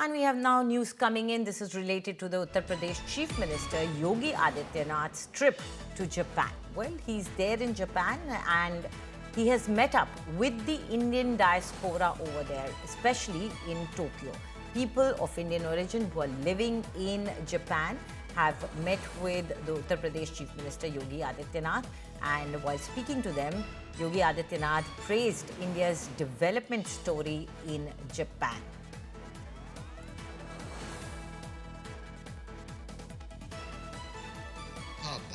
And we have now news coming in. This is related to the Uttar Pradesh Chief Minister Yogi Adityanath's trip to Japan. Well, he's there in Japan and he has met up with the Indian diaspora over there, especially in Tokyo. People of Indian origin who are living in Japan have met with the Uttar Pradesh Chief Minister Yogi Adityanath, and while speaking to them, Yogi Adityanath praised India's development story in Japan.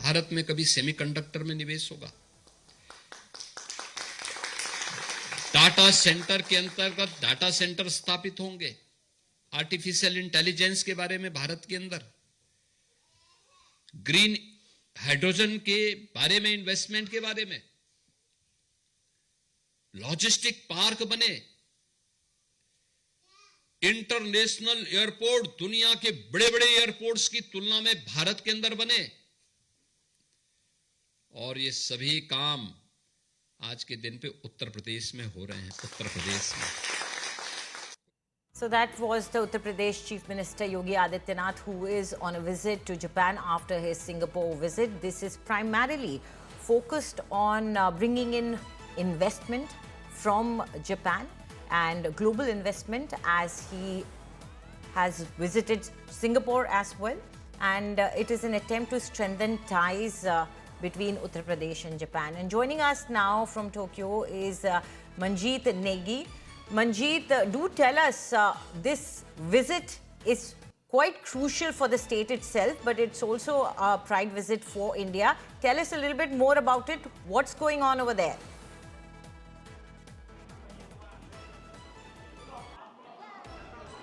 Bharat में कभी semiconductor में निवेश होगा, data centre के अंतर्गत data centre स्थापित होंगे, artificial intelligence के बारे में भारत के अंदर, ग्रीन हाइड्रोजन के बारे में, इन्वेस्टमेंट के बारे में, लॉजिस्टिक पार्क बने, इंटरनेशनल एयरपोर्ट दुनिया के बड़े बड़े एयरपोर्ट्स की तुलना में भारत के अंदर बने, और ये सभी काम आज के दिन पे उत्तर प्रदेश में हो रहे हैं, उत्तर प्रदेश में. So that was the Uttar Pradesh Chief Minister Yogi Adityanath, who is on a visit to Japan after his Singapore visit. This is primarily focused on bringing in investment from Japan and global investment, as he has visited Singapore as well. And it is an attempt to strengthen ties between Uttar Pradesh and Japan. And joining us now from Tokyo is Manjeet Negi. Manjeet, do tell us, this visit is quite crucial for the state itself, but it's also a pride visit for India. Tell us a little bit more about it. What's going on over there?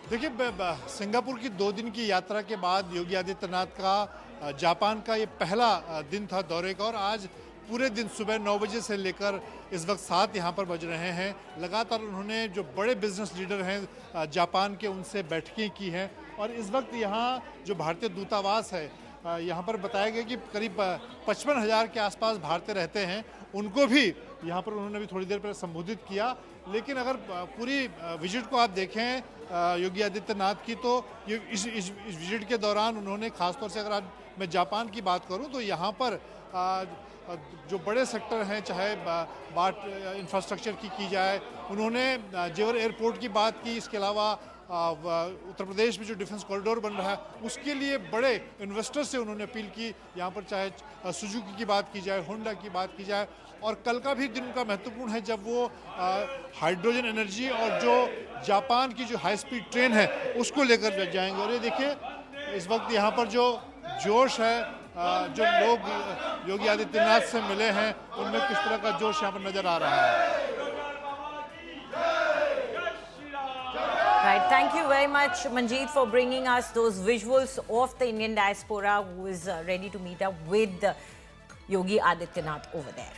देखिए, Singapore की 2 दिन की यात्रा के बाद योगी आदित्यनाथ का Japan का ये पहला दिन था दौरे का, और आज पूरे दिन सुबह 9 बजे से लेकर इस वक्त 7 यहाँ पर बज रहे हैं। लगातार उन्होंने जो बड़े बिजनेस लीडर हैं जापान के, उनसे बैठकें की हैं, और इस वक्त यहाँ जो भारतीय दूतावास है यहाँ पर बताया गया कि करीब 55,000 के आसपास भारतीय रहते हैं, उनको भी यहाँ पर उन्होंने भी थोड़ी देर पहले संबोधित किया। लेकिन अगर पूरी विजिट को आप देखें योगी आदित्यनाथ की, तो इस विजिट के दौरान उन्होंने खासतौर से, अगर आज मैं जापान की बात करूं, तो यहाँ पर जो बड़े सेक्टर हैं, चाहे बात इंफ्रास्ट्रक्चर की जाए, उन्होंने जेवर एयरपोर्ट की बात की। इसके अलावा उत्तर प्रदेश में जो डिफेंस कॉरिडोर बन रहा है, उसके लिए बड़े इन्वेस्टर्स से उन्होंने अपील की। यहाँ पर चाहे सुजुकी की बात की जाए, होंडा की बात की जाए, और कल का भी दिन उनका महत्वपूर्ण है जब वो हाइड्रोजन एनर्जी और जो जापान की जो हाई स्पीड ट्रेन है उसको लेकर जाएंगे। और ये देखिए, इस वक्त यहाँ पर जो जोश है, जो लोग योगी आदित्यनाथ से मिले हैं, उनमें किस तरह का जोश यहाँ पर नजर आ रहा है। Right. Thank you very much, Manjeet, for bringing us those visuals of the Indian diaspora who is ready to meet up with Yogi Adityanath over there.